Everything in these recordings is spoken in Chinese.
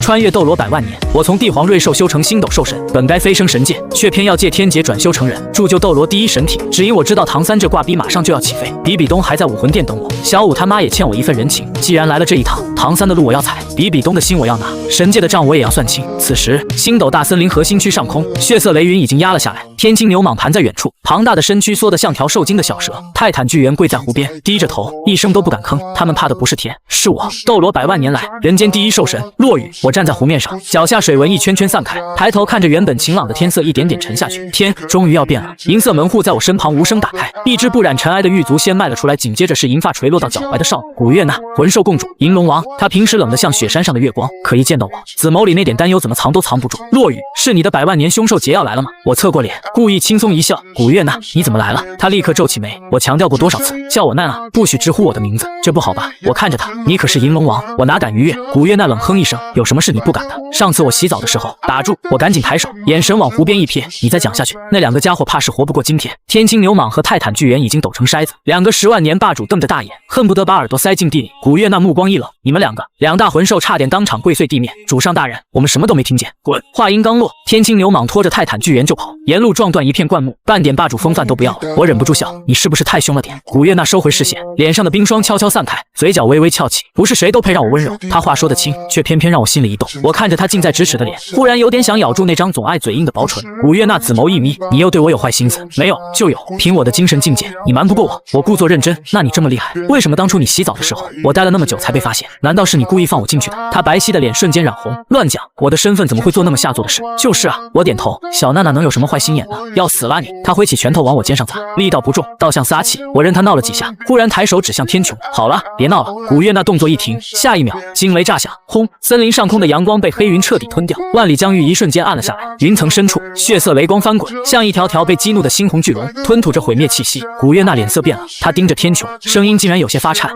穿越斗罗百万年，我从帝皇瑞兽修成星斗兽神，本该飞升神界，却偏要借天劫转修成人，铸就斗罗第一神体。只因我知道唐三这挂逼马上就要起飞，比比东还在武魂殿等我，小五他妈也欠我一份人情。既然来了这一趟，唐三的路我要踩，比比东的心我要拿，神界的账我也要算清。此时，星斗大森林核心区上空，血色雷云已经压了下来，天青牛蟒盘在远处，庞大的身躯缩得像条受惊的小蛇。泰坦巨猿跪在湖边，低着头，一声都不敢吭。他们怕的不是天，是我。斗罗百万年来，人间第一兽神落雨。我站在湖面上，脚下水纹一圈圈散开，抬头看着原本晴朗的天色一点点沉下去，天终于要变了。银色门户在我身旁无声打开，一只不染尘埃的玉足先迈了出来，紧接着是银发垂落到脚踝的少女古月娜，魂兽共主银龙王。她平时冷得像雪山上的月光，可一见到我，紫眸里那点担忧怎么藏都藏不住。落雨，是你的百万年凶兽桀要来了吗？我侧过脸，故意轻松一笑。古月娜，你怎么来了？她立刻皱起眉。我强调过多少次，叫我娜啊，不许直呼我的名字，这不好吧？我看着她，你可是银龙王，我哪敢逾越？古月娜冷哼一声，有什么是你不敢的？上次我洗澡的时候，打住！我赶紧抬手，眼神往湖边一瞥，你再讲下去，那两个家伙怕是活不过今天。天青牛蟒和泰坦巨猿已经抖成筛子，两个10万年霸主瞪着大眼，恨不得把耳朵塞进地里。古月娜目光一冷，你们两个，两大魂兽差点当场跪碎地面。主上大人，我们什么都没听见，滚！话音刚落，天青牛蟒拖着泰坦巨猿就跑，沿路撞断一片灌木，半点霸主风范都不要了。我忍不住笑，你是不是太凶了点？古月娜收回视线，脸上的冰霜悄悄散开，嘴角微微翘起。不是谁都配让我温柔，她话说得轻，却偏偏让我心里一动。我看着她近在咫尺的脸，忽然有点想咬住那张总爱嘴硬的薄唇。古月娜紫眸一眯，你又对我有坏心思？没有就有，凭我的精神境界，你瞒不过我。我故作认真，那你这么厉害，为什么当初你洗澡的时候，我待了那么久才被发现？难道是你故意放我进去的？她白皙的脸瞬间染红，乱讲，我的身份怎么会做那么下作的事？就是啊，我点头，小娜娜能有什么坏心眼呢？要死啦你！她挥起拳头往我肩上砸，力道不重，倒像撒气。我任她闹了几下，忽然抬手指向天穹，好了，别闹了。古月娜动作一停，下一秒惊雷炸响，轰！森林上空的阳光被黑云彻底吞掉，万里疆域一瞬间暗了下来。云层深处，血色雷光翻滚，像一条条被激怒的猩红巨龙，吞吐着毁灭气息。古月娜脸色变了，她盯着天穹，声音竟然有些发颤。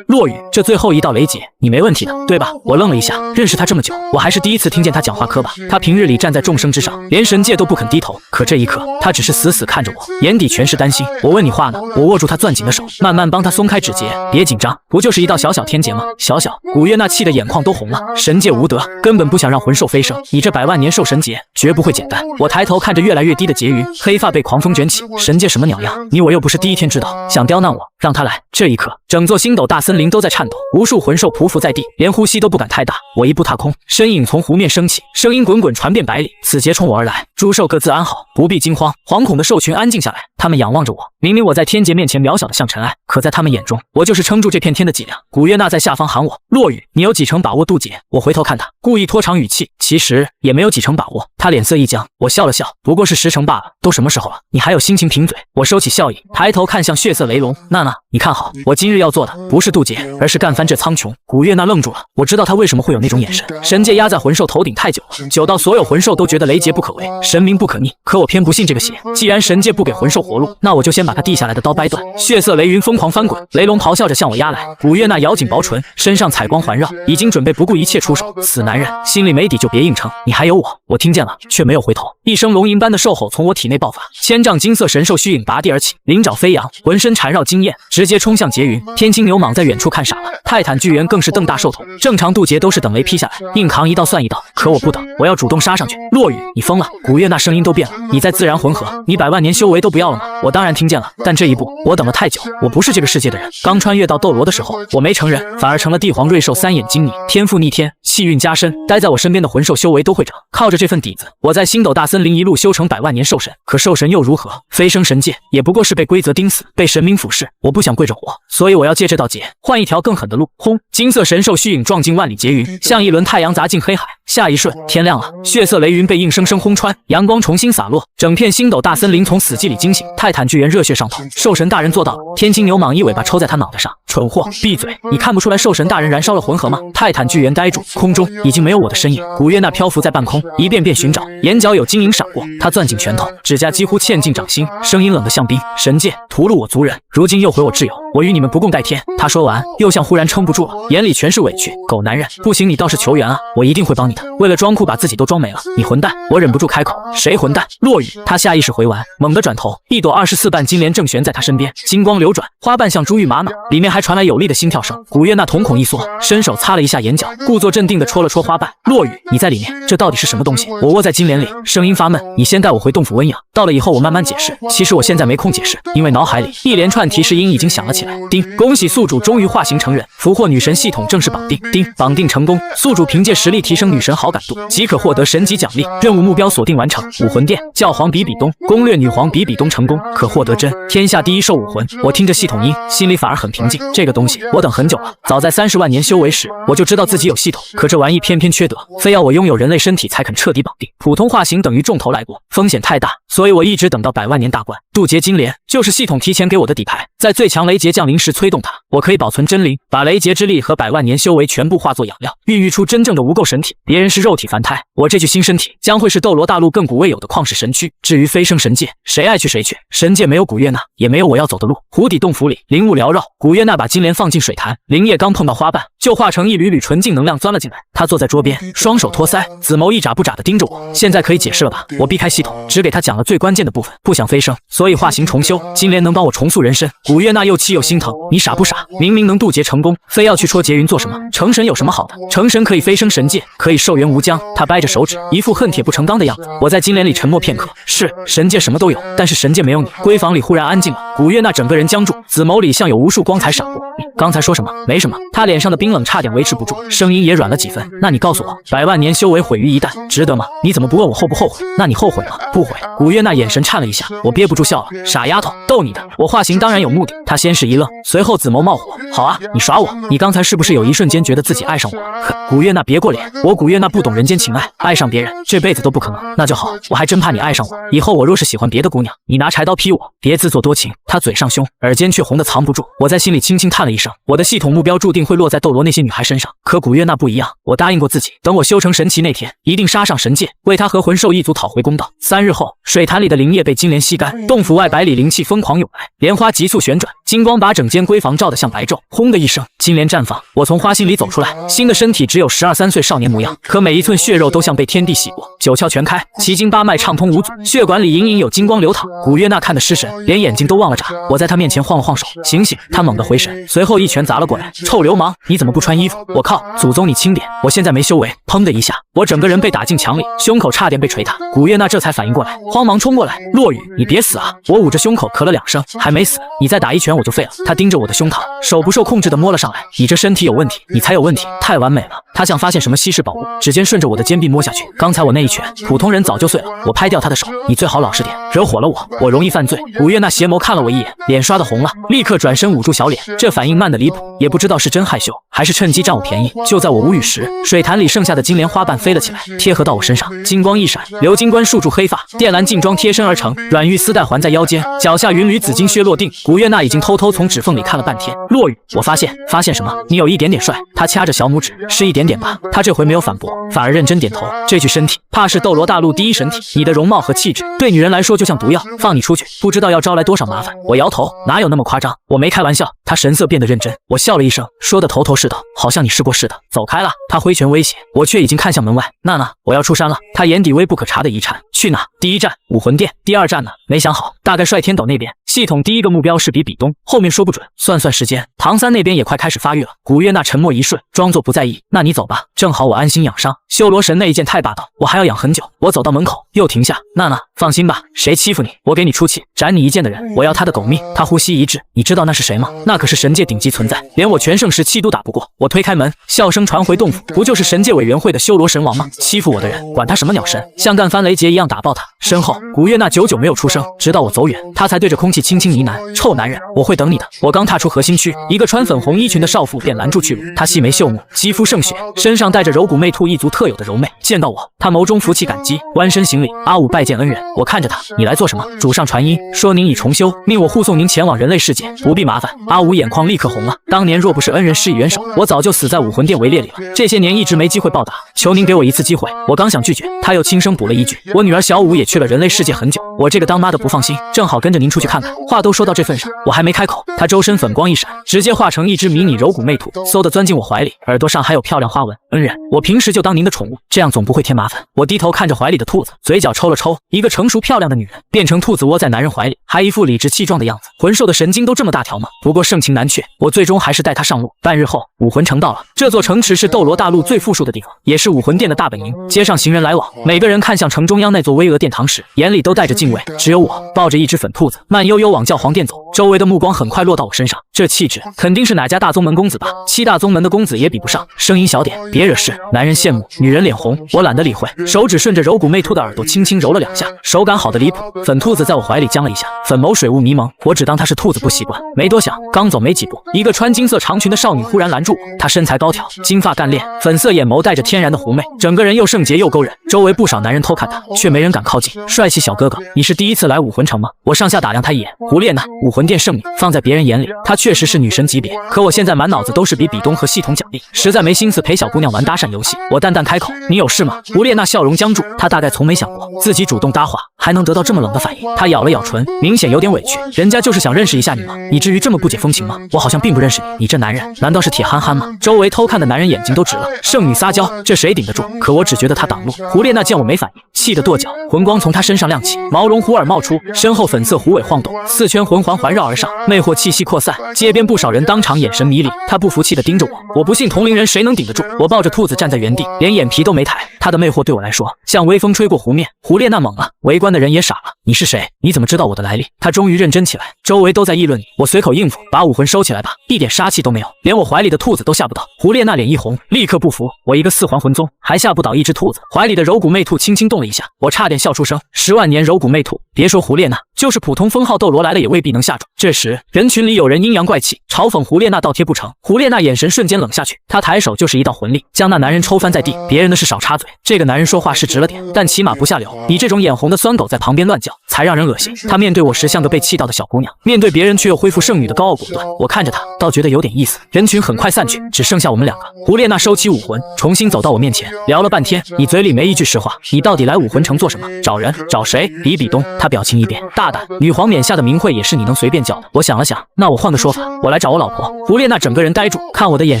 落雨，这最后一道雷劫，你没问题的，对吧？我愣了一下，认识她这么久，我还是第一次听见她讲话磕巴。她平日里站在众生之上，连神界都不肯低头，可这一刻，她只是死死看着我，眼底全是担心。我问你话呢？我握住她攥紧的手，慢慢帮她松开指节。别紧张，不就是一道小小天劫吗？小。古月娜气得眼眶都红了，神界无德，根本不想让魂兽飞升，你这百万年兽神劫绝不会简单。我抬头看着越来越低的劫云，黑发被狂风卷起，神界什么鸟样？你我又不是第一天知道，想刁难我，让他来。这一刻，整座星斗大森林都在颤抖，无数魂兽匍匐在地，连呼吸都不敢太大。我一步踏空，身影从湖面升起，声音滚滚传遍百里，此劫冲我而来，诸兽各自安好，不必惊慌。惶恐的兽群安静下来，他们仰望着我，明明我在天劫面前渺小的像尘埃，可在他们眼中，我就是撑住这片天的脊梁。古月娜在下方喊我，落雨，你有几成把握渡劫？我回头看他，故意拖长语气，其实也没有几成把握。他脸色一僵，我笑了笑，不过是10成罢了。都什么时候了，你还有心情贫嘴？我收起笑意，抬头看向血色雷龙，娜娜，你看好，我今日要做的不是渡劫，而是干翻这苍穹。古月娜愣住了，我知道他为什么会有那种眼神。神界压在魂兽头顶太久了，久到所有魂兽都觉得雷劫不可为，神明不可逆。可我偏不信这个邪，既然神界不给魂兽活路，那我就先把他递下来的刀掰断。血色雷云疯狂翻滚，雷龙咆哮着向我压来。古月娜咬紧薄唇，身上彩光环绕，已经准备不顾一切出手。死男人，心里没底就别硬撑，你还有我。我听见了，却没有回头。一声龙吟般的兽吼从我体内爆发，千丈金色神兽虚影拔地而起，鳞爪飞扬，浑身缠绕惊艳，直接冲向劫云。天青牛蟒在远处看傻了，泰坦巨猿更是瞪大兽头。正常渡劫都是等雷劈下来，硬扛一道算一道，可我不等，我要主动杀上去。落雨，你疯了！古月娜声音都变了，你在自然混合，你百万年修为都不要了吗？我当然听见了，但这一步我等了太久，我不是这个世界的人。刚穿越到斗罗的时候，我没成人，反而成了帝皇瑞兽三眼精灵，天赋逆天，气运加深，待在我身边的魂兽修为都会长。靠着这份底子，我在星斗大森林一路修成百万年兽神。可兽神又如何？飞升神界也不过是被规则钉死，被神明俯视。我不想跪着活，所以我要借这道劫换一条更狠的路。轰！金色神兽虚影撞进万里劫云，像一轮太阳砸进黑海。下一瞬，天亮了，血色雷云被硬生生轰穿，阳光重新洒落，整片星斗大森林从死寂里惊醒。泰坦巨猿热血上头，兽神大人做到了。天青牛蟒一尾巴抽在他脑袋上，蠢货，闭嘴！你看不出来兽神大人燃烧了魂核吗？泰坦巨猿呆住，空中已经没有我的身影。古月娜漂浮在半空，一遍遍寻找，眼角有晶莹闪过。她攥紧拳头，指甲几乎嵌进掌心，声音冷得像冰。神界屠戮我族人，如今又毁我挚友，我与你们不共戴天。他说完，又像忽然撑不住了，眼里全是委屈。狗男人，不行，你倒是求援啊！我一定会帮你的。为了装酷，把自己都装没了。你混蛋！我忍不住开口，谁混蛋？落雨。他下意识回完，猛地转头，一朵24瓣金莲正悬在他身边，金光流转，花瓣像珠玉玛瑙，里面还传来有力的心跳声，古月娜瞳孔一缩，伸手擦了一下眼角，故作镇定地戳了戳花瓣。落雨，你在里面，这到底是什么东西？我窝在金莲里，声音发闷。你先带我回洞府温养，到了以后我慢慢解释。其实我现在没空解释，因为脑海里一连串提示音已经响了起来。叮，恭喜宿主终于化形成人，俘获女神系统正式绑定。叮，绑定成功，宿主凭借实力提升女神好感度，即可获得神级奖励。任务目标锁定完成。武魂殿，教皇比比东，攻略女皇比比东成功，可获得真天下第一兽武魂。我听着系统音，心里反而很平静。这个东西我等很久了，早在30万年修为时，我就知道自己有系统，可这玩意偏偏缺德，非要我拥有人类身体才肯彻底绑定。普通化形等于重头来过，风险太大，所以我一直等到100万年大关。渡劫金莲就是系统提前给我的底牌，在最强雷劫降临时催动它，我可以保存真灵，把雷劫之力和100万年修为全部化作养料，孕育出真正的无垢神体。别人是肉体凡胎，我这具新身体将会是斗罗大陆亘古未有的旷世神躯。至于飞升神界，谁爱去谁去，神界没有古月娜，也没有我要走的路。湖底洞府里，灵雾缭绕，古月娜把金莲放进水潭，灵液刚碰到花瓣，就化成一缕缕纯净能量钻了进来。她坐在桌边，双手托腮，紫眸一眨不眨地盯着我。现在可以解释了吧？我避开系统，只给她讲了最关键的部分，不想飞升，所以化形重修。金莲能帮我重塑人身。古月娜又气又心疼，你傻不傻？明明能渡劫成功，非要去戳劫云做什么？成神有什么好的？成神可以飞升神界，可以寿元无疆。她掰着手指，一副恨铁不成钢的样子。我在金莲里沉默片刻，是神界什么都有，但是神界没有你。闺房里忽然安静了，古月娜整个人僵住，紫眸里像有无数光彩闪过。你刚才说什么？没什么。她脸上的冰冷差点维持不住，声音也软了几分。那你告诉我，100万年修为毁于一旦，值得吗？你怎么不问我后不后悔？那你后悔吗？不悔。古月娜眼神颤了一下，我憋不住笑了。傻丫头，逗你的。我化形当然有目的。她先是一愣，随后紫眸冒火。好啊，你耍我。你刚才是不是有一瞬间觉得自己爱上我？哼，古月娜别过脸。我古月娜不懂人间情爱，爱上别人这辈子都不可能。那就好，我还真怕你爱上我。以后我若是喜欢别的姑娘，你拿柴刀劈我，别自作多情。她嘴上凶，耳尖却红得藏不住。我在心里轻轻叹了一声，我的系统目标注定会落在斗罗那些女孩身上。可古月娜不一样，我答应过自己，等我修成神奇那天，一定杀上神界，为她和魂兽一族讨回公道。3日后，水潭里的灵液被金莲吸干，洞府外百里灵气疯狂涌来，莲花急速旋转，金光把整间闺房照得像白昼。轰的一声，金莲绽放，我从花心里走出来，新的身体只有12、13岁少年模样，可每一寸血肉都像被天地洗过，9窍全开，奇经八脉畅通无阻，血管里隐隐有金光流淌。古月娜看得失神，连眼睛都忘了眨。我在她面前晃了晃手，醒醒！她猛地回神，随后一拳砸了过来。臭流氓，你怎么不穿衣服？我靠，祖宗你轻点！我现在没修为。砰的一下，我整个人被打进墙里，胸口差点被捶塌。古月娜这才反应过来，慌忙冲过来。落雨，你别死啊！我捂着胸口咳了2声，还没死，你再打一拳我就废了。她盯着我的胸膛，手不受控制地摸了上来。你这身体有问题，你才有问题，太完美了。她像发现什么稀世宝物，指尖顺着我的肩臂摸下去。刚才我那一拳，普通人早就碎了。我拍掉她的手，你最好老实点，惹火了我容易犯罪。古月娜斜眸看了我一眼，脸刷得红了，立刻转身捂住小脸，这反应慢得离谱，也不知道是真害羞，还是趁机占我便宜。就在我无语时，水潭里剩下的金莲花瓣飞了起来，贴合到我身上，金光一闪，鎏金冠束住黑发，靛蓝劲装贴身而成，软玉丝带环在腰间，脚下云缕紫金靴落定。古月娜已经偷偷从指缝里看了半天。落雨，我发现什么？你有一点点帅。她掐着小拇指，是一点点吧？她这回没有反驳，反而认真点头。这具身体怕是斗罗大陆第一神体，你的容貌和气质对女人来说就像毒药，放你出去不知道要招来多少麻烦。我摇头，哪有那么夸张？我没开玩笑。她神色变得认真，我笑了一声，说的头头是道，好像你试过似的。走开了。她挥拳威胁，我却已经看向门外。娜娜，我要出山了。她眼底微不可察的一颤，去哪？第一站武魂殿，第2站呢？没想好，大概率天斗那边。系统第一个目标是比比东，后面说不准。算时间，唐三那边也快开始发育了。古月娜沉默一瞬，装作不在意。那你走吧，正好我安心养伤。修罗神那一剑太霸道，我还要养很久。我走到门口又停下。娜娜，放心吧，谁欺负你，我给你出气，斩你一剑的人，我要他的狗命。他呼吸一滞，你知道那是谁吗？那可是神界顶级存在，连我全盛时期都打不过。我推开门，笑声传回洞府，不就是神界委员会的修罗神王吗？欺负我的人，管他什么鸟神，像干翻雷劫一样打爆他。身后，古月娜久久没有出声，直到我走远，她才对着空气轻轻呢喃：“臭男人，我会等你的。”我刚踏出核心区，一个穿粉红衣裙的少妇便拦住去路。她细眉秀目，肌肤胜雪，身上带着柔骨魅兔一族特有的柔媚。见到我，她眸中浮起感激，弯身行礼：“阿武拜见恩人。”我看着她：“你来做什么？”主上传音说您已重修，命我护送您前往人类世界，不必麻烦。阿武眼眶立刻红了，当年若不是恩人施以援手，我早就死在武魂殿围猎里了。这些年一直没机会报答，求您给我一次机会。我刚想拒绝，他又轻声补了一句：“我女儿小武也去了人类世界很久，我这个当妈的不放心，正好跟着您出去看看。”看。话都说到这份上，我还没开口，他周身粉光一闪，直接化成一只迷你柔骨魅兔，嗖的钻进我怀里，耳朵上还有漂亮花纹。恩人，我平时就当您的宠物，这样总不会添麻烦。我低头看着怀里的兔子，嘴角抽了抽，一个成熟漂亮的女人变成兔子窝在男人怀里，还一副理直气壮的样子，魂兽的神经都这么大条吗？不过盛情难却，我最终还是带他上路。半日后，武魂城到了，这座城池是斗罗大陆最富庶的地方，也是武魂殿的大本营。街上行人来往，每个人看向城中央那座巍峨殿堂时，眼里都带着敬畏。只有我抱着一只粉兔子，慢悠悠往教皇殿走，周围的目光很快落到我身上，这气质肯定是哪家大宗门公子吧？7大宗门的公子也比不上。声音小点，别惹事。男人羡慕，女人脸红，我懒得理会，手指顺着柔骨魅兔的耳朵轻轻揉了2下，手感好的离谱。粉兔子在我怀里僵了一下，粉眸水雾迷蒙，我只当它是兔子不习惯，没多想，刚走没几步，一个穿金色长裙的少女忽然拦住我。她身材高挑，金发干练，粉色眼眸带着天然的狐媚，整个人又圣洁又勾人。周围不少男人偷看她，却没人敢靠近。帅气小哥哥，你是第一次来武魂城吗？我上下打量他一眼。胡列娜，武魂殿圣女，放在别人眼里，她确实是女神级别，可我现在满脑子都是比东和系统奖励，实在没心思陪小姑娘玩搭讪游戏。我淡淡开口，你有事吗？胡列娜笑容僵住，她大概从没想过自己主动搭话还能得到这么冷的反应。她咬了咬唇，明显有点委屈，人家就是想认识一下你吗？你至于这么不解风情吗？我好像并不认识你，你这男人难道是铁憨憨吗？周围偷看的男人眼睛都直了，圣女撒娇，这谁顶得住？可我只觉得她挡路。胡列娜见我没反应，气得跺脚，魂光从她身上亮起，毛绒虎耳冒出，身后粉色虎尾晃动，4圈魂环环绕而上，魅惑气息扩散，街边不少人当场眼神迷离。他不服气地盯着我，我不信同龄人谁能顶得住。我抱着兔子站在原地，连眼皮都没抬。他的魅惑对我来说像微风吹过湖面。胡列娜懵了，围观的人也傻了。你是谁？你怎么知道我的来历？他终于认真起来，周围都在议论你。我随口应付，把武魂收起来吧，一点杀气都没有，连我怀里的兔子都吓不倒。胡列娜脸一红，立刻不服，我一个4环魂宗还吓不倒一只兔子？怀里的柔骨魅兔轻轻动了一下，我差点笑出声。10万年柔骨魅兔，别说胡列娜，就是普通封号斗罗来了也未必能吓住。这时人群里有人阴阳怪气，嘲讽胡列娜倒贴不成。胡列娜眼神瞬间冷下去，她抬手就是一道魂力，将那男人抽翻在地。别人的是少插嘴，这个男人说话是直了点，但起码不下流。你这种眼红的酸狗在旁边乱叫才让人恶心。她面对我时像个被气到的小姑娘，面对别人却又恢复圣女的高傲果断。我看着她倒觉得有点意思。人群很快散去，只剩下我们2个。胡列娜收起武魂，重新走到我面前，聊了半天，你嘴里没一句实话，你到底来武魂城做什么？找人？找谁？比东。她表情一变，大胆，女皇冕下的名讳也是你能随便叫的。我想了想，那我换个说法，我来找我老婆。胡列娜整个人呆住，看我的眼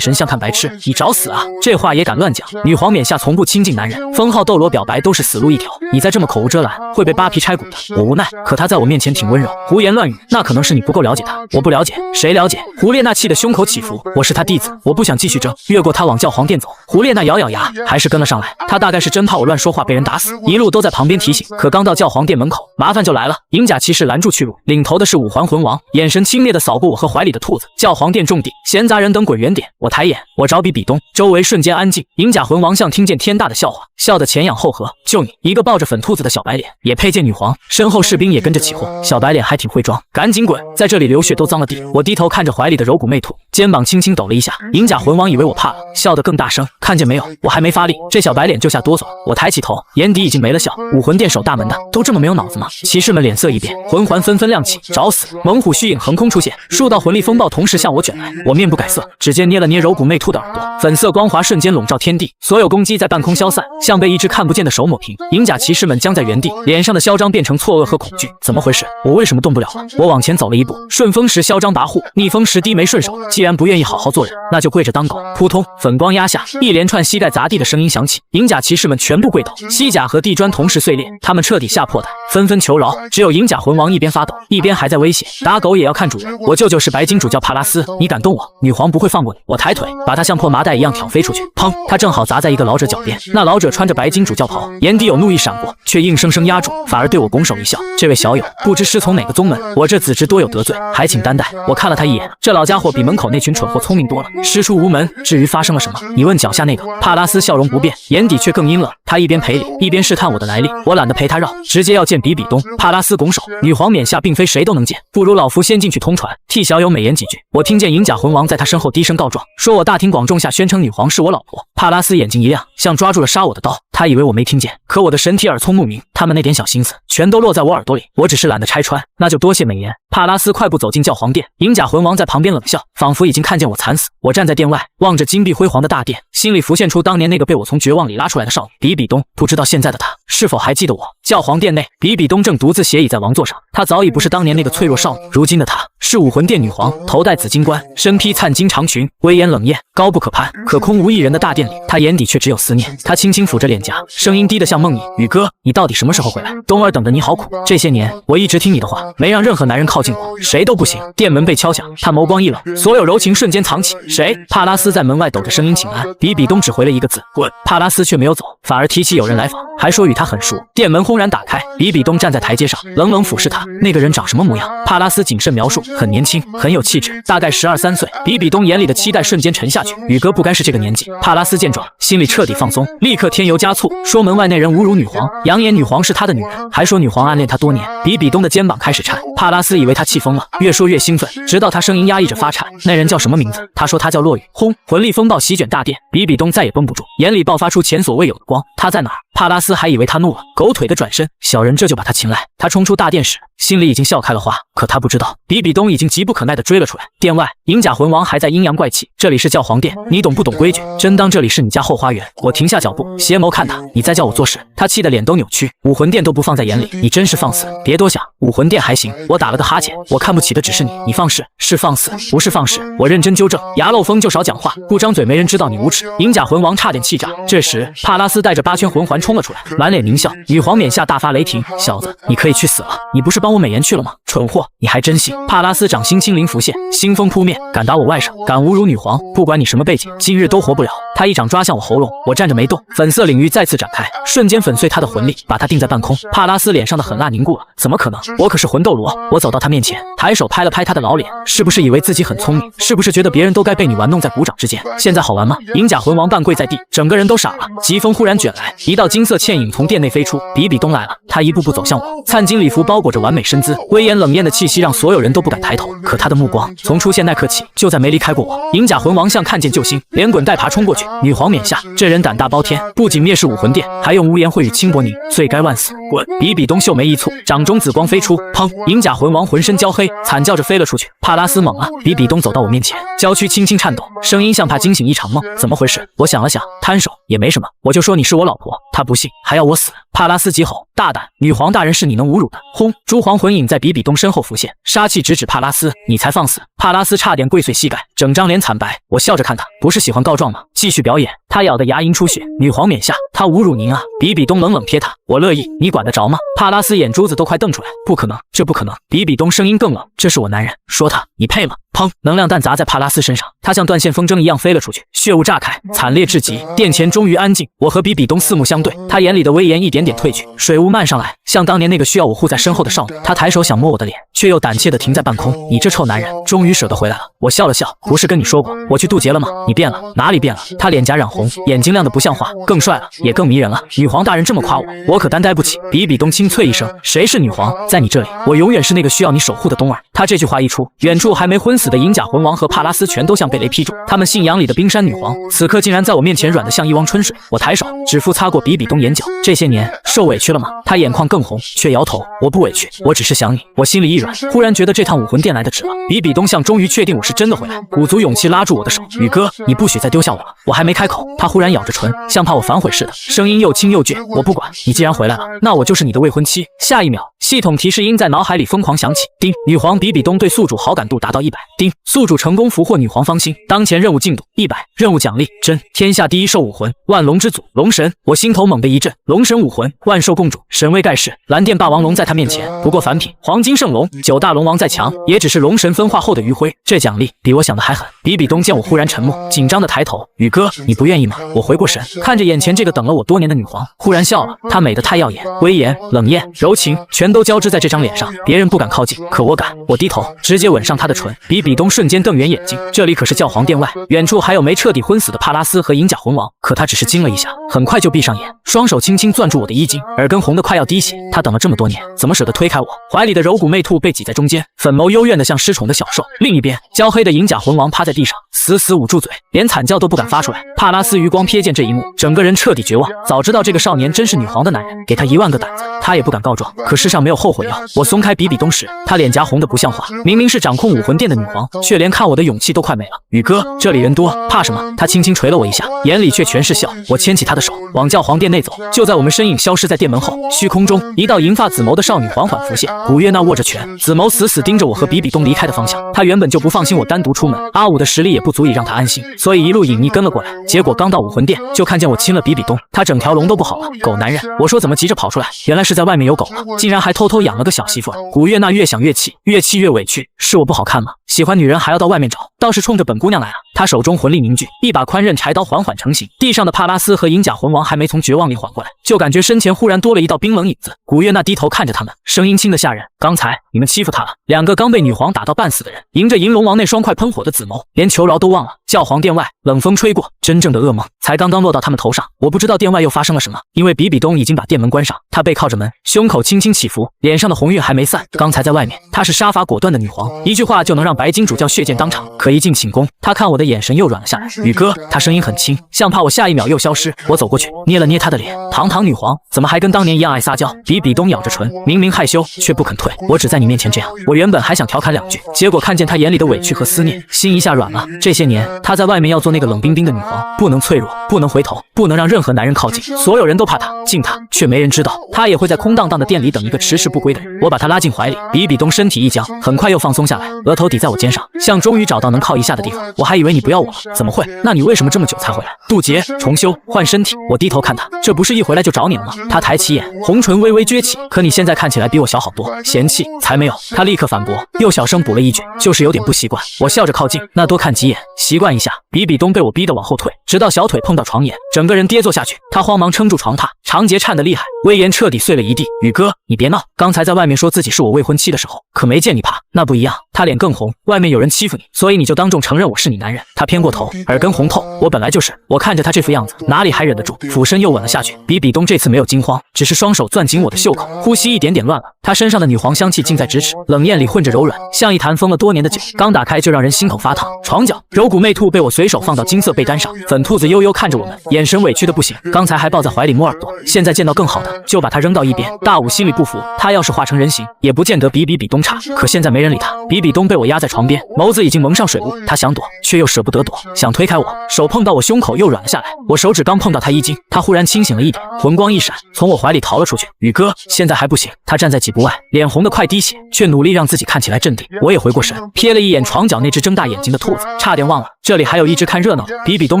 神像看白痴。你找死啊？这话也敢乱讲？女皇冕下从不亲近男人，封号斗罗表白都是死路一条，你再这么口无遮拦，会被扒皮拆骨的。我无奈，可她在我面前挺温柔，胡言乱语，那可能是你不够了解她。我不了解，谁了解？胡列娜气得胸口起伏，我是她弟子，我不想继续争，越过她往教皇殿走。胡列娜咬咬牙，还是跟了上来。她大概是真怕我乱说话被人打死，一路都在旁边提醒。可刚到教皇殿门口，麻烦就来了，银甲骑士拦住去路，领头的是5环魂王，眼神轻蔑地扫过我和怀里的兔子。教皇殿重地，闲杂人等滚远点。我抬眼，我找比东，周围瞬间安静。银甲魂王像听见天大的笑话，笑得前仰后合。就你一个抱着粉兔子的小白脸，也配见女皇？身后士兵也跟着起哄，小白脸还挺会装，赶紧滚，在这里流血都脏了地。我低头看着怀里的柔骨魅兔，肩膀轻轻抖了一下。银甲魂王以为我怕了，笑得更大声。看见没有，我还没发力，这小白脸就吓哆嗦了。我抬起头，眼底已经没了笑。武魂殿守大门的都这么没有脑子吗？骑士们脸色一变，魂环纷纷亮起，找死！猛虎虚影横空出现，数道魂力风暴同时向我卷来。我面不改色，指尖捏了捏柔骨魅兔的耳朵，粉色光华瞬间笼罩天地，所有攻击在半空消散，像被一只看不见的手抹平。银甲骑士们僵在原地，脸上的嚣张变成错愕和恐惧。怎么回事？我为什么动不了了？我往前走了一步，顺风时嚣张跋扈，逆风时低眉顺手。既然不愿意好好做人，那就跪着当狗。扑通，粉光压下，一连串膝盖砸地的声音响起，银甲骑士们全部跪倒，西甲和地砖同时碎裂，他们彻底吓破胆，纷纷求饶。只有银甲魂王一边发抖，一边还在威胁，打狗也要看主人。我舅舅是白金主教帕拉斯，你敢动我，女皇不会放过你。我抬腿把他像破麻袋一样挑飞出去，砰！他正好砸在一个老者脚边，那老者穿着白金主教袍，眼底有怒意闪过，却硬生生压住，反而对我拱手一笑。这位小友不知师从哪个宗门，我这子侄多有得罪，还请担待。我看了他一眼，这老家伙比门口那群蠢货聪明多了，师出无门。至于发生了什么，你问脚下那个。帕拉斯笑容不变，眼底却更阴冷。他一边赔礼，一边试探我的来历。我懒得陪他绕，直接要见比东。帕拉斯拱手，女皇冕下并非谁都能见，不如老夫先进去通传，替小友美言几句。我听见银甲魂王在他身后低声告状，说我大庭广众下宣称女皇是我老婆。帕拉斯眼睛一亮，像抓住了杀我的刀。他以为我没听见，可我的神体耳聪目明，他们那点小心思全都落在我耳朵里，我只是懒得拆穿，那就多谢美言。帕拉斯快步走进教皇殿，银甲魂王在旁边冷笑，仿佛已经看见我惨死。我站在殿外，望着金碧辉煌的大殿，心里浮现出当年那个被我从绝望里拉出来的少女比东。不知道现在的她是否还记得我。教皇殿内，比比东正独自斜倚在王座上，她早已不是当年那个脆弱少女，如今的她是武魂殿女皇，头戴紫金冠，身披灿金长裙，威严冷艳，高不可攀。可空无一人的大殿里，她眼底却只有思念。她轻轻抚着脸颊，声音低得像梦呓：“宇哥，你到底什么时候回来？冬儿等着你好苦，这些年我一直听你的话，没让任何男人靠近我，谁都不行。”殿门被敲响，他眸光一冷，所有柔情瞬间藏起。谁？帕拉斯在门外抖着声音请安。比比东只回了一个字：滚。帕拉斯却没有走，反而提起有人来访，还说与他很熟。殿门轰然打开，比比东站在台阶上，冷冷俯视他。那个人长什么模样？帕拉斯谨慎描述：很年轻，很有气质，大概12、13岁。比比东眼里的期待瞬间沉下去。宇哥不该是这个年纪。帕拉斯见状，心里彻底放松，立刻添油加醋，说门外那人侮辱女皇，扬言女皇是他的女人，还说女皇暗恋他多年。比比东的肩膀开始颤，帕拉斯以为他气疯了，越说越兴奋，直到他声音压抑着发颤。那人叫什么名字？他说他叫落雨。轰！魂力风暴席卷大殿，比比东再也绷不住，眼里爆发出前所未有的光。他在哪儿？帕拉斯还以为他怒了，狗腿的转身，小人这就把他擒来。他冲出大殿时，心里已经笑开了花，可他不知道，比比东已经急不可耐地追了出来。殿外，银甲魂王还在阴阳怪气：“这里是教皇殿，你懂不懂规矩？真当这里是你家后花园？”我停下脚步，斜眸看他：“你再叫我做事。”他气得脸都扭曲，武魂殿都不放在眼里，你真是放肆！别多想，武魂殿还行。我打了个哈欠，我看不起的只是你，你放肆是放肆，不是放肆。我认真纠正，牙漏风就少讲话，不张嘴没人知道你无耻。银甲魂王差点气炸。这时，帕拉斯带着8圈魂环冲了出来，满脸狞笑。女皇冕下大发雷霆：“小子，你可以去死了！你不是帮我美颜去了吗？蠢货，你还真信！”帕拉斯掌心轻灵浮现，腥风扑面，敢打我外甥，敢侮辱女皇，不管你什么背景，今日都活不了。他一掌抓向我喉咙，我站着没动，粉色领域再次展开，瞬间粉碎他的魂力，把他定在半空。帕拉斯脸上的狠辣凝固了，怎么可能？我可是魂斗罗！我走到他面前，抬手拍了拍他的老脸，是不是以为自己很聪明？是不是觉得别人都该被你玩弄在鼓掌之间？现在好玩吗？银甲魂王半跪在地，整个人都傻了。疾风忽然卷来，一道金色倩影从殿内飞出，比比东来了。他一步步走向我，灿金礼服包裹着完美身姿，威严冷艳的气息让所有人都不敢抬头。可他的目光从出现那刻起，就再没离开过我。银甲魂王像看见救星，连滚带爬冲过去。女皇冕下，这人胆大包天，不仅蔑视武魂殿，还用污言秽语轻薄你，罪该万死！滚！比比东秀眉一蹙，掌中紫光飞出，砰！银甲魂王浑身焦黑，惨叫着飞了出去。帕拉斯猛啊！比比东走到我面前，娇躯轻轻颤抖，声音像怕惊醒一场梦。怎么回事？我想了想，摊手也没什么，我就说你是我老婆。他不信，还要我死。帕拉斯急吼：“大胆！女皇大人是你能侮辱的！”轰！朱黄魂影在比比东身后浮现，杀气直指帕拉斯：“你才放肆！”帕拉斯差点跪碎膝盖，整张脸惨白。我笑着看他，不是喜欢告状吗？继续表演。他咬得牙龈出血。女皇冕下，他侮辱您啊！比比东冷冷瞥他，我乐意，你管得着吗？帕拉斯眼珠子都快瞪出来，不可能，这不可能！比比东声音更冷：“这是我男人，说他，你配吗？”砰！能量弹砸在帕拉斯身上，他像断线风筝一样飞了出去，血雾炸开，惨烈至极。殿前终于安静，我和比比东四目相对，他眼里的威严一点点褪去，水雾漫上来，像当年那个需要我护在身后的少女。他抬手想摸我的脸，却又胆怯地停在半空。你这臭男人，终于舍得回来了。我笑了笑，不是跟你说过我去渡劫了吗？你变了，哪里变了？他脸颊染红，眼睛亮得不像话，更帅了，也更迷人了。女皇大人这么夸我，我可担待不起。比比东清脆一声，谁是女皇？在你这里，我永远是那个需要你守护的冬儿。他这句话一出，远处还没昏死的银甲魂王和帕拉斯全都像被雷劈中，他们信仰里的冰山女皇，此刻竟然在我面前软得像一汪春水。我抬手，指腹擦过比比东眼角，这些年受委屈了吗？他眼眶更红，却摇头，我不委屈，我只是想你。我心里一软，忽然觉得这趟武魂殿来的值了。比比东像终于确定我是真的回来，鼓足勇气拉住我的手，宇哥，你不许再丢下我了。我还没开口，他忽然咬着唇，像怕我反悔似的，声音又轻又倔，我不管，你既然回来了，那我就是你的未婚妻。下一秒，系统提示音在脑海里疯狂响起，叮，女皇比比东对宿主好感度达到100，叮，宿主成功俘获女皇芳心，当前任务进度100，任务奖励真天下第一兽武魂，万龙之祖龙神。我心头猛地一震，龙神武魂，万兽共主，神威盖世，蓝电霸王龙在他面前不过凡品，黄金圣龙9大龙王再强，也只是龙神分化后的余晖。这奖励比我想的还狠。比比东见我忽然沉默，紧张的抬头，宇哥，你不愿意吗？我回过神，看着眼前这个等了我多年的女皇，忽然笑了。她美得太耀眼，威严、冷艳、柔情，全都交织在这张脸上，别人不敢靠近，可我敢。我低头，直接吻上她的唇。比比东瞬间瞪圆眼睛，这里可是教皇殿外，远处还有没彻底昏死的帕拉斯和银甲魂王。可他只是惊了一下，很快就闭上眼，双手轻轻攥住我的衣襟，耳根红得快要滴血。他等了这么多年，怎么舍得推开我？怀里的柔骨媚兔被挤在中间，粉眸幽怨的像失宠的小兽。另一边，焦黑的银甲魂王趴在地上，死死捂住嘴，连惨叫都不敢发出来。帕拉斯余光瞥见这一幕，整个人彻底绝望。早知道这个少年真是女皇的男人，给他1万个胆子，他也不敢告状。可世上没有后悔药。我松开比比东时，他脸颊红得不像话。明明是掌控武魂殿的女皇，却连看我的勇气都快没了。宇哥，这里人多，怕什么？他轻轻捶了我一下，眼里却全是笑。我牵起他的手，往教皇殿内走。就在我们身影消失是在殿门后，虚空中一道银发紫眸的少女缓缓浮现。古月娜握着拳，紫眸死死盯着我和比比东离开的方向。她原本就不放心我单独出门，阿武的实力也不足以让她安心，所以一路隐匿跟了过来。结果刚到武魂殿，就看见我亲了比比东，他整条龙都不好了。狗男人！我说怎么急着跑出来？原来是在外面有狗了，竟然还偷偷养了个小媳妇儿。古月娜越想越气，越气越委屈，是我不好看吗？喜欢女人还要到外面找，倒是冲着本姑娘来了。她手中魂力凝聚，一把宽刃柴刀缓缓成型。地上的帕拉斯和银甲魂王还没从绝望里缓过来，就感觉身前忽然多了一道冰冷影子。古月娜低头看着他们，声音轻得吓人：“刚才你们欺负她了。”两个刚被女皇打到半死的人，迎着银龙王那双快喷火的紫眸，连求饶都忘了。教皇殿外，冷风吹过，真正的噩梦才刚刚落到他们头上。我不知道殿外又发生了什么，因为比比东已经把殿门关上，他背靠着门，胸口轻轻起伏，脸上的红晕还没散。刚才在外面，她是杀伐果断的女皇，一句话就能让白金主教血溅当场。可一进寝宫，她看我的眼神又软了下来。宇哥，她声音很轻，像怕我下一秒又消失。我走过去，捏了捏她的脸，堂堂女皇怎么还跟当年一样爱撒娇？比比东咬着唇，明明害羞却不肯退。我只在你面前这样。我原本还想调侃两句，结果看见她眼里的委屈和思念，心一下软了。这些年她在外面要做那个冷冰冰的女皇，不能脆弱，不能回头，不能让任何男人靠近。所有人都怕她，敬她，却没人知道她也会在空荡荡的店里等一个迟迟不归的人。我把她拉进怀里，比比东身体一僵，很快又放松下来，额头抵在我肩上，像终于找到能靠一下的地方。我还以为你不要我了，怎么会？那你为什么这么久才回来？渡劫、重修、换身体。我低头看她，这不是一回来就找你了吗？她抬起眼，红唇微微撅起，可你现在看起来比我小好多。嫌弃？才没有。她立刻反驳，又小声补了一句，就是有点不习惯。我笑着靠近，那多看几眼，习惯一下。比比东被我逼得往后退，直到小腿碰到床沿，整个人跌坐下去。他慌忙撑住床榻，长节颤得厉害，威严彻底碎了一地。宇哥，你别闹，刚才在外面说自己是我未婚妻的时候，可没见你怕。那不一样。他脸更红，外面有人欺负你，所以你就当众承认我是你男人。他偏过头，耳根红透，我本来就是。我看着他这副样子，哪里还忍得住？俯身又吻了下去。比比东这次没有惊慌，只是双手攥紧我的袖口，呼吸一点点乱了。他身上的女皇香气近在咫尺，冷艳里混着柔软，像一坛封了多年的酒，刚打开就让人心口发烫。床角，柔骨媚兔被我随手放到金色被单上，粉兔子悠悠看着我们，眼神委屈的不行。刚才还抱在怀里摸耳朵，现在见到更好的，就把他扔到一边。大武心里不服，他要是化成人形，也不见得比东差。可现在没人理他。比比东被我压在床边，眸子已经蒙上水雾，他想躲，却又舍不得躲，想推开我，手碰到我胸口又软了下来。我手指刚碰到他衣襟，他忽然清醒了一点，魂光一闪，从我怀里逃了出去。宇哥，现在还不行。他站在几步外，脸红得快滴血，却努力让自己看起来镇定。我也回过神，瞥了一眼床角那只睁大眼睛的兔子，差点忘了这里还有一只看热闹的。比东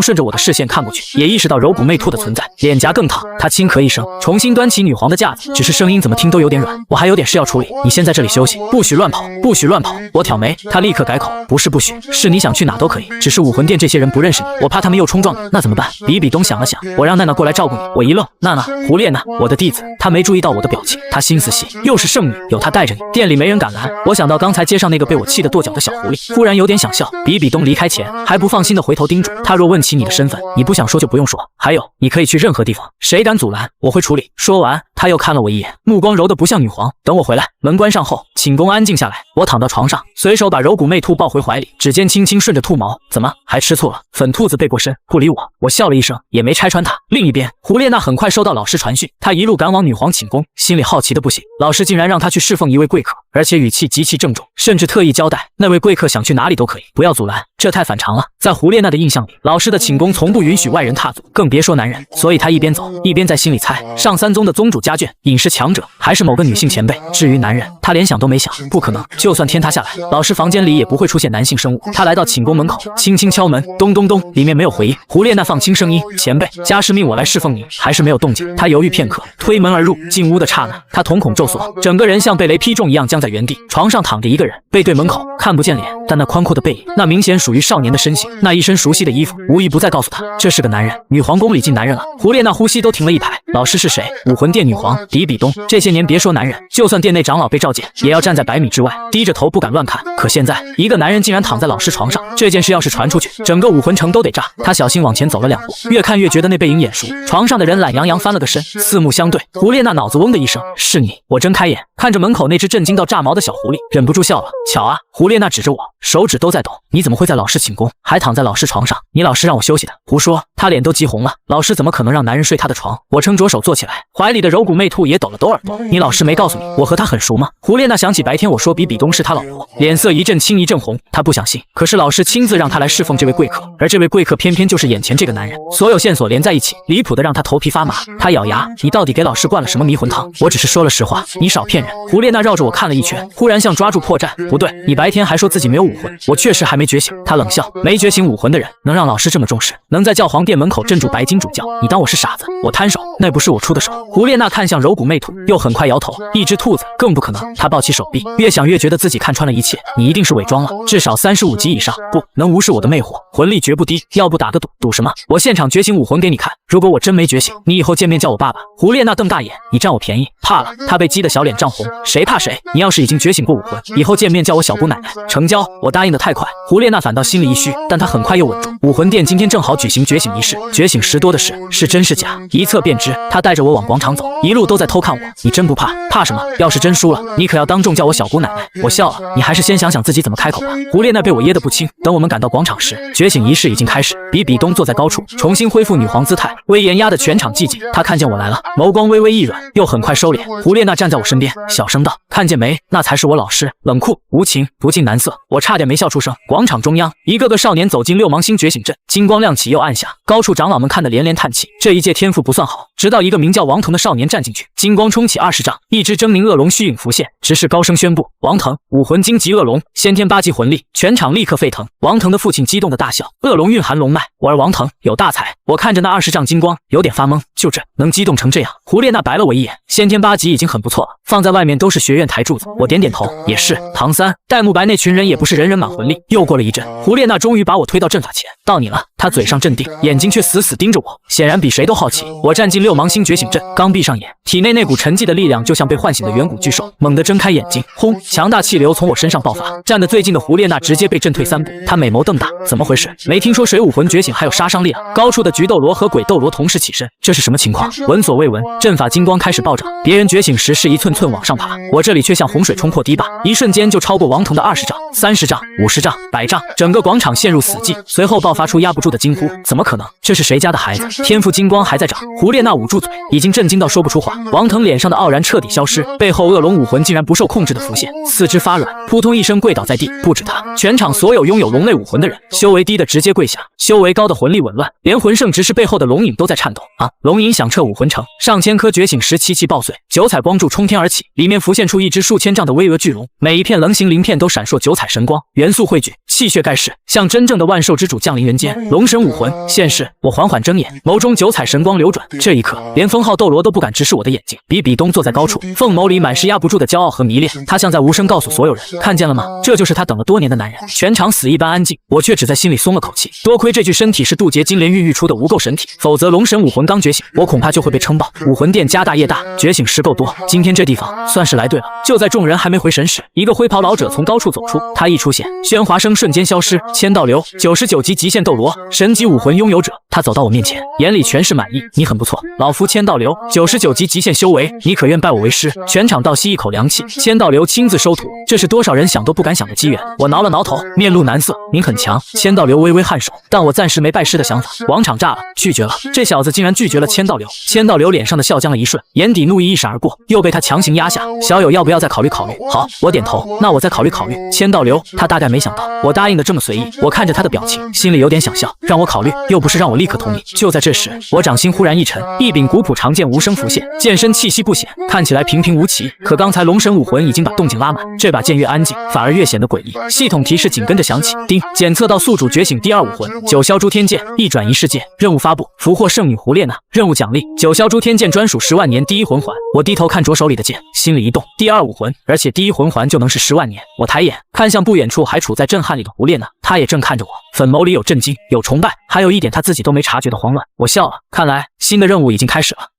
顺着我的视线看过去，也意识到柔骨媚兔的存在，脸颊更烫。他轻咳一声，重新端起女皇的架子，只是声音怎么听都有点软。我还有点事要处理，你先在这里休息，不许乱跑，不许乱跑。我挑眉，他立刻改口，不是不许，是你想去哪都可以，只是武魂殿这些人不认识你，我怕他们又冲撞你，那怎么办？比东想了想，我让娜娜过来照顾你。我一愣，娜娜，胡列娜，我的弟子。他没注意到我的表情，他心思细，又是圣女，有他带着你，店里没人敢拦。我想到刚才街上那个被我气得跺脚的小狐狸，忽然有点想笑。比东离开前还不放心的回头叮嘱，他若问起你的身份，你不想说就不用说，还有你可以去任何地方，谁敢阻拦我会处理。说完他又看了我一眼，目光柔得不像女皇。等我回来。门关上后，寝宫安静下来，我躺到床上，随手把柔骨媚兔抱回怀里，指尖轻轻顺着兔毛。怎么还吃醋了？粉兔子背过身不理我，我笑了一声，也没拆穿他。另一边，胡列娜很快收到老师传讯，她一路赶往女皇寝宫，心里好奇的不行。老师竟然让她去侍奉一位贵客，而且语气极其郑重，甚至特意交代那位贵客想去哪里都可以，不要阻拦。这太反常了。在胡列娜的印象里，老师的寝宫从不允许外人踏足，更别说男人。所以她一边走一边在心里猜，上三宗的宗主家眷，隐士强者，还是某个女性前辈。至于男人，她连想都没想，不可能。就算天塌下来，老师房间里也不会出现男性生物。她来到寝宫门口，轻轻敲门，咚咚咚，里面没有回应。胡列娜放轻声音：“前辈，家师命我来侍奉你。”还是没有动静。她犹豫片刻，推门而入。进屋的刹那，她瞳孔骤缩，整个人像被雷劈中一样僵在原地。床上躺着一个人，背对门口，看不见脸，但那宽阔的背影，那明显属于少年的身形，那一身熟悉的衣服，无一不再告诉她，这是个男人。女皇宫里进男人了。胡列娜呼吸都停了一排。老师是谁？武魂殿女皇比东。这些年别说男人，就算殿内长老被召见，也要站在100米之外，低着头不敢乱看。可现在，一个男人竟然躺在老师床上，这件事要是传出去，整个武魂城都得炸。他小心往前走了2步，越看越觉得那背影眼熟。床上的人懒洋洋翻了个身，四目相对。胡列娜脑子嗡的一声，是你。我睁开眼，看着门口那只震惊到炸毛的小狐狸，忍不住笑了。巧啊，胡列娜指着我，手指都在抖。你怎么会在老师寝宫，还躺在老师床上？你老师让我休息的。胡说。他脸都急红了，老师怎么可能让男人睡他的床？我撑着着手坐起来，怀里的柔骨媚兔也抖了抖耳朵。你老师没告诉你我和他很熟吗？胡列娜想起白天我说比比东是他老婆，脸色一阵青一阵红。她不想信，可是老师亲自让她来侍奉这位贵客，而这位贵客偏偏就是眼前这个男人。所有线索连在一起，离谱的让她头皮发麻。她咬牙，你到底给老师灌了什么迷魂汤？我只是说了实话，你少骗人。胡列娜绕着我看了一圈，忽然像抓住破绽，不对，你白天还说自己没有武魂，我确实还没觉醒。她冷笑，没觉醒武魂的人能让老师这么重视，能在教皇殿门口镇住白金主教，你当我是傻子？我摊手，那不是我出的手。胡列娜看向柔骨媚兔，又很快摇头，一只兔子更不可能。她抱起手臂，越想越觉得自己看穿了一切，你一定是伪装了，至少35级以上，不能无视我的魅惑，魂力绝不低，要不打个赌，赌什么？我现场觉醒武魂给你看，如果我真没觉醒，你以后见面叫我爸爸。胡列娜瞪大眼，你占我便宜？怕了？她被激得小脸涨红，谁怕谁？你要是已经觉醒过武魂，以后见面叫我小姑奶奶。成交！我答应得太快，胡列娜反倒心里一虚，但她很快又稳住。武魂殿今天正好举行觉醒仪式，觉醒时多的是真是假，一测便知。她带着我往广场走，一路都在偷看我。你真不怕？怕什么？要是真输了，你可要当众叫我小姑奶奶。我笑了，你还是先想想自己怎么开口吧。胡列娜被我噎得不轻。等我们赶到广场时，觉醒仪式已经开始。比比东坐在高处，重新恢复女皇姿态，威严压得全场寂静。他看见我来了，眸光微微一软，又很快收敛。胡列娜站在我身边，小声道：“看见没？那才是我老师，冷酷无情，不近男色。”我差点没笑出声。广场中央，一个个少年走进六芒星觉醒阵，金光亮起又暗下，高处长老们看得连连叹气。这一届天赋不算好，直到一个名叫王腾的少年站进去，金光冲起20丈，一只狰狞恶龙虚影浮现，执事高声宣布：“王腾，武魂荆棘恶龙，先天8级魂力。”全场立刻沸腾。王腾的父亲激动的大笑：“恶龙蕴含龙脉，我儿王腾有大才。”我看着那20丈金光，有点发懵，就这能激动成这样？胡列娜白了我一眼，先天8级已经很不错了，放在外面都是学院台柱子。我点点头，也是。唐三、戴沐白那群人也不是人人满魂力。又过了一阵，胡列娜终于把我推到阵法前，到你了。她嘴上镇定，眼睛却死死盯着我，显然比谁都好奇。我站进六芒星觉醒阵，刚闭上眼，体内那股沉寂的力量就像被唤醒的远古巨兽，猛地睁开眼睛，轰！强大气流从我身上爆发，站得最近的胡列娜直接被震退3步。她美眸瞪大，怎么回事？没听说水武魂觉醒还有杀伤力啊？高处的菊斗罗和鬼斗罗同时起身，这是什么情况？闻所未闻。阵法金光开始暴涨，别人觉醒时是一寸寸往上爬，我这里却像洪水冲破堤坝，一瞬间就超过王腾的20丈、30丈、50丈、100丈，整个广场陷入死寂。随后爆发出压不住的惊呼：怎么可能？这是谁家的孩子？天赋金光还在涨。胡列娜捂住嘴，已经震惊到说不出话。王腾脸上的傲然彻底消失，背后恶龙武魂竟然不受控制的浮现，四肢发软，扑通一声跪倒在地。不止他，全场所有拥有龙类武魂的人，修为低的直接跪下，修为高的魂力紊乱，连魂圣执事背后的龙影都在颤抖。啊！龙影响彻武魂城，上千颗觉醒石齐齐爆碎，九彩光柱冲天而起，里面浮现出一只数千丈的巍峨巨龙，每一片棱形鳞片都闪烁九彩神光，元素汇聚，气血盖世，像真正的万兽之主降临人间。龙神武魂现世，我缓缓睁眼，眸中九彩神光流转。这一刻，连封号斗罗都不敢直视我的眼睛。比比东坐在高处，凤眸里满是压不住的骄傲和迷恋，他像在无声告诉所有人：看见了吗？这就是他等了多年的男人。全场死一般安静，我却只在心里松了口气。多亏这具身体是渡劫金莲孕育出的无垢神体，否则龙神武魂刚觉醒，我恐怕就会被撑爆。武魂殿家大业大，觉醒石够多，今天这地方算是来对了。就在众人还没回神时，一个灰袍老者从高处走出，他一出现，喧哗声瞬间消失。千道流，99级极限斗罗，神级武魂拥有者。他走到我面前，眼里全是满意。你很不错，老夫千道流，99级极限修为，你可愿拜我为师？全场倒吸一口凉气。千道流亲自收徒，这是多少人想都不敢想的机缘。我挠了挠头，面露难色。您很强。千道流微微颔首，但我暂时没拜师的想法。广场炸了，拒绝了。这小子竟然拒绝了千道流。千道流脸上的笑僵了一瞬，眼底怒意一闪而过，又被他强行压下。小友要不要再考虑考虑？好，我点头。那我再考虑考虑。千道流，他大概没想到我答应的这么随意。我看着他的表情，心里有点想笑。让我考虑，又不是让我立刻同意。就在这时，我掌心忽然一沉，一柄古朴长剑无声浮现，剑身气息不显，看起来平平无奇。可刚才龙神武魂已经把动静拉满，这把剑越安静，反而越显得诡异。系统提示紧跟着响起，叮，检测到宿主觉醒第2武魂九霄诸天剑，一转移世界，任务发布，俘获圣女胡列娜，任务奖励九霄诸天剑专属10万年第1魂环。我低头看着手里的剑，心里一动，第2武魂，而且第1魂环就能是10万年。我抬眼看向不远处还处在震撼里的胡列娜，她也正看着我，粉眸里有震惊，有崇拜，还有一点她自己都没察觉的慌乱。我笑了，看来新的任务已经开始了。